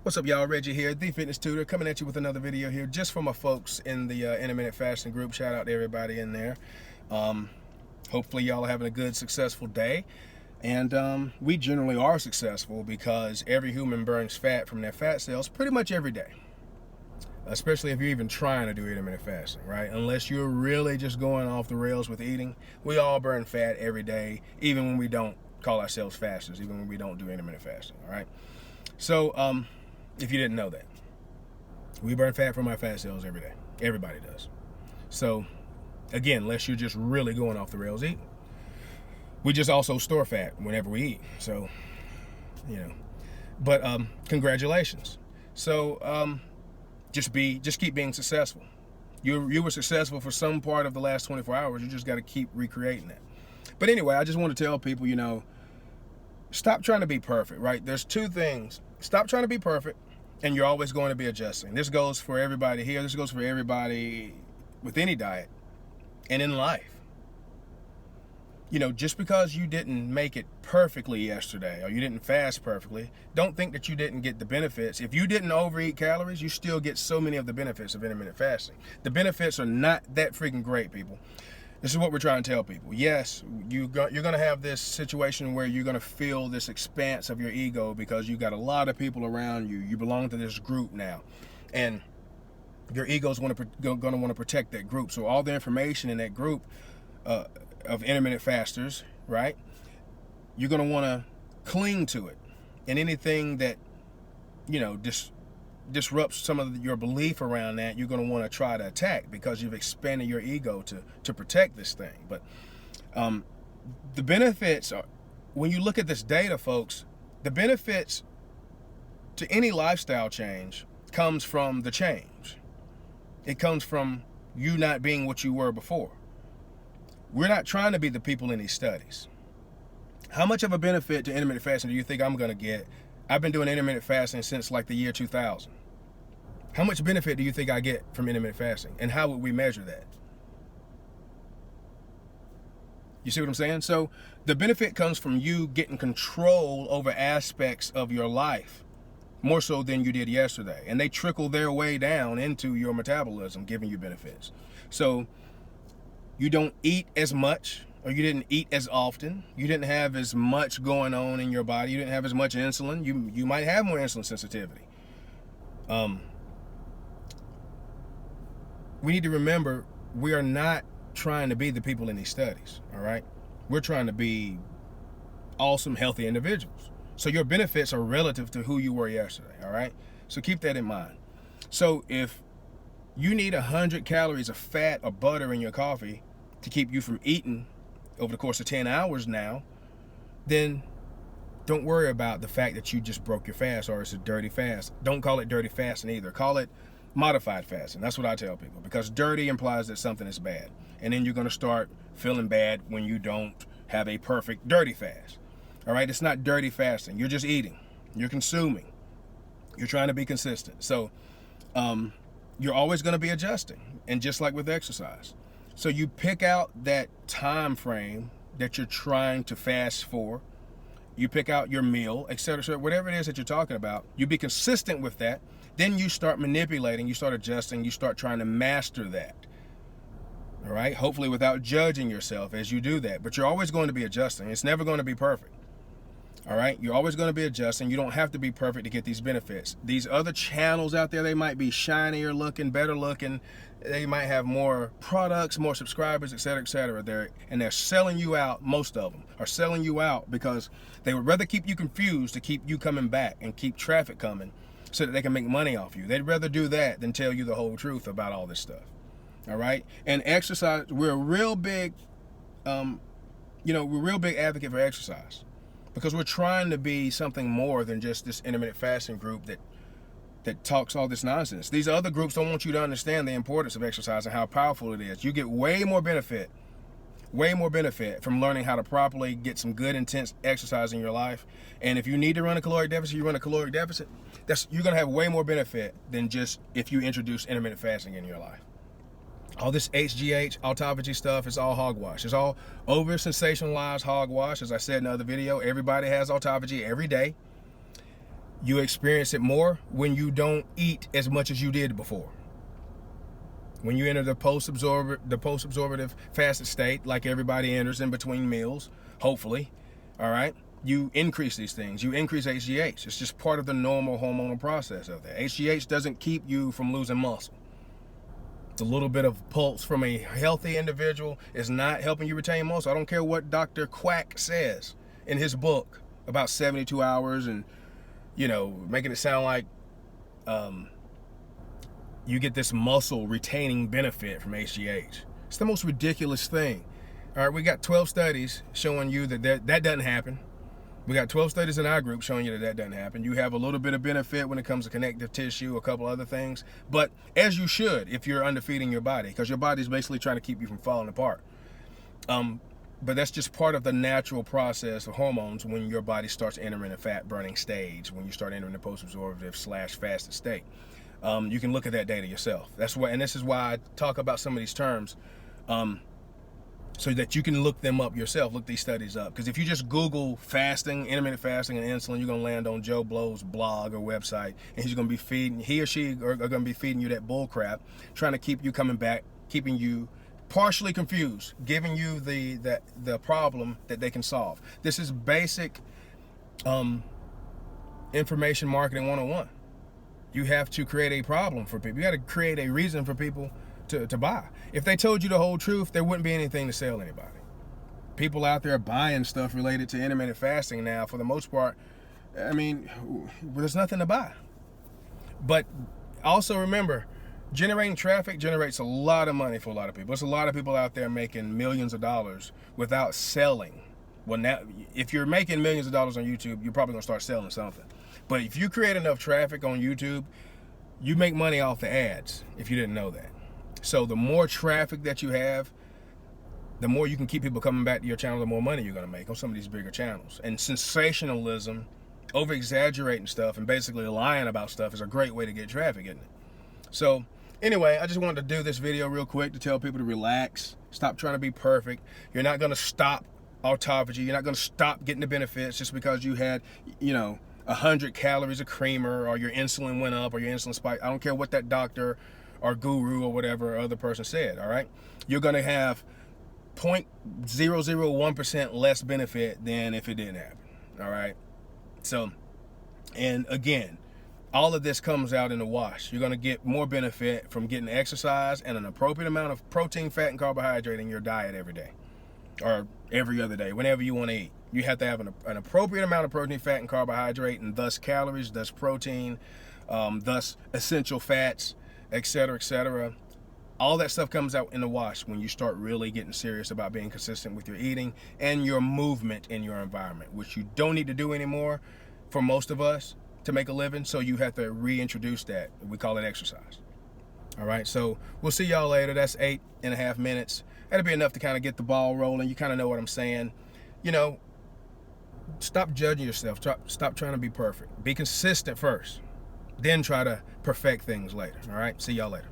What's up, y'all? Reggie here, the fitness tutor, coming at you with another video here just for my folks in the intermittent fasting group. Shout out to everybody in there. Hopefully y'all are having a good, successful day. And we generally are successful because every human burns fat from their fat cells pretty much every day. Especially if you're even trying to do intermittent fasting, right? Unless you're really just going off the rails with eating, we all burn fat every day, even when we don't call ourselves fasters, even when we don't do intermittent fasting, all right? So, if you didn't know that, we burn fat from our fat cells every day. Everybody does. So, again, unless you're just really going off the rails eating. We just also store fat whenever we eat. So, you know. But congratulations. So, just keep being successful. You were successful for some part of the last 24 hours. You just got to keep recreating that. But anyway, I just want to tell people, you know, stop trying to be perfect, right? There's two things. Stop trying to be perfect, and you're always going to be adjusting. This goes for everybody here. This goes for everybody with any diet and in life. You know, just because you didn't make it perfectly yesterday or you didn't fast perfectly, don't think that you didn't get the benefits. If you didn't overeat calories, you still get so many of the benefits of intermittent fasting. The benefits are not that freaking great, people. This is what we're trying to tell people. Yes, you're going to have this situation where you're going to feel this expanse of your ego because you got a lot of people around you. You belong to this group now. And your ego's going to want to protect that group. So all the information in that group of intermittent fasters, right? You're going to want to cling to it. And anything that, you know, disrupts some of your belief around that, you're going to want to try to attack because you've expanded your ego to protect this thing. But the benefits are, when you look at this data, folks, the benefits to any lifestyle change comes from the change. It comes from you not being what you were before. We're not trying to be the people in these studies. How much of a benefit to intermittent fasting do you think I'm going to get? I've been doing intermittent fasting since like the year 2000. How much benefit do you think I get from intermittent fasting? And how would we measure that? You see what I'm saying? So the benefit comes from you getting control over aspects of your life, more so than you did yesterday. And they trickle their way down into your metabolism, giving you benefits. So you don't eat as much, or you didn't eat as often. You didn't have as much going on in your body. You didn't have as much insulin. You might have more insulin sensitivity. We need to remember we are not trying to be the people in these studies, all right? We're trying to be awesome, healthy individuals. So your benefits are relative to who you were yesterday, all right? So keep that in mind. So if you need 100 calories of fat or butter in your coffee to keep you from eating over the course of 10 hours now, then don't worry about the fact that you just broke your fast or it's a dirty fast. Don't call it dirty fasting either. Call it modified fasting. That's what I tell people, because dirty implies that something is bad. And then you're going to start feeling bad when you don't have a perfect dirty fast. All right? It's not dirty fasting. You're just eating. You're consuming. You're trying to be consistent. So you're always going to be adjusting. And just like with exercise. So you pick out that time frame that you're trying to fast for. You pick out your meal, etc., whatever it is that you're talking about. You be consistent with that. Then you start manipulating, you start adjusting, you start trying to master that. All right? Hopefully without judging yourself as you do that. But you're always going to be adjusting. It's never going to be perfect. All right? You're always going to be adjusting. You don't have to be perfect to get these benefits. These other channels out there, they might be shinier looking, better looking. They might have more products, more subscribers, etc., etc. They're selling you out. Most of them are selling you out because they would rather keep you confused to keep you coming back and keep traffic coming so that they can make money off you. They'd rather do that than tell you the whole truth about all this stuff. All right? And exercise, we're a real big, we're a real big advocate for exercise because we're trying to be something more than just this intermittent fasting group that talks all this nonsense. These other groups don't want you to understand the importance of exercise and how powerful it is. You get way more benefit from learning how to properly get some good, intense exercise in your life. And if you need to run a caloric deficit, you run a caloric deficit. You're going to have way more benefit than just if you introduce intermittent fasting in your life. All this HGH, autophagy stuff is all hogwash. It's all over-sensationalized hogwash. As I said in the other video, everybody has autophagy every day. You experience it more when you don't eat as much as you did before. When you enter the post-absorptive fasted state, like everybody enters in between meals, hopefully, all right, you increase these things. You increase HGH. It's just part of the normal hormonal process of that. HGH doesn't keep you from losing muscle. A little bit of pulse from a healthy individual is not helping you retain muscle. I don't care what Dr. Quack says in his book about 72 hours and, you know, making it sound like you get this muscle retaining benefit from HGH. It's the most ridiculous thing. All right, we got 12 studies showing you that doesn't happen. We got 12 studies in our group showing you that doesn't happen. You have a little bit of benefit when it comes to connective tissue, a couple other things, but as you should if you're underfeeding your body, because your body's basically trying to keep you from falling apart. But that's just part of the natural process of hormones when your body starts entering a fat burning stage, when you start entering the post-absorptive / fasted state. You can look at that data yourself. That's why, and this is why I talk about some of these terms, so that you can look them up yourself, look these studies up. Because if you just Google fasting, intermittent fasting, and insulin, you're gonna land on Joe Blow's blog or website, and he's gonna be feeding, he or she are gonna be feeding you that bull crap, trying to keep you coming back, keeping you partially confused, giving you the problem that they can solve. This is basic information marketing 101. You have to create a problem for people. You got to create a reason for people to buy. If they told you the whole truth, there wouldn't be anything to sell anybody. People out there buying stuff related to intermittent fasting now, for the most part. I mean, there's nothing to buy. But also remember, generating traffic generates a lot of money for a lot of people. There's a lot of people out there making millions of dollars without selling. Well, now, if you're making millions of dollars on YouTube, you're probably gonna start selling something. But if you create enough traffic on YouTube, you make money off the ads, if you didn't know that. So the more traffic that you have, the more you can keep people coming back to your channel, the more money you're gonna make on some of these bigger channels. And sensationalism, over-exaggerating stuff, and basically lying about stuff is a great way to get traffic, isn't it? So anyway, I just wanted to do this video real quick to tell people to relax, stop trying to be perfect. You're not gonna stop autophagy. You're not gonna stop getting the benefits just because you had, 100 calories of creamer, or your insulin went up, or your insulin spiked. I don't care what that doctor or guru or whatever other person said, all right? You're gonna have 0.001% less benefit than if it didn't happen, all right? So, and again, all of this comes out in the wash. You're gonna get more benefit from getting exercise and an appropriate amount of protein, fat, and carbohydrate in your diet every day, or every other day, whenever you wanna eat. You have to have an appropriate amount of protein, fat, and carbohydrate, and thus calories, thus protein, thus essential fats, etc., etc. All that stuff comes out in the wash when you start really getting serious about being consistent with your eating and your movement in your environment, which you don't need to do anymore for most of us to make a living, so you have to reintroduce that. We call it exercise. All right, so we'll see y'all later. That's 8.5 minutes. That'll be enough to kind of get the ball rolling. You kind of know what I'm saying. Stop judging yourself. Stop trying to be perfect. Be consistent first, then try to perfect things later. All right, see y'all later.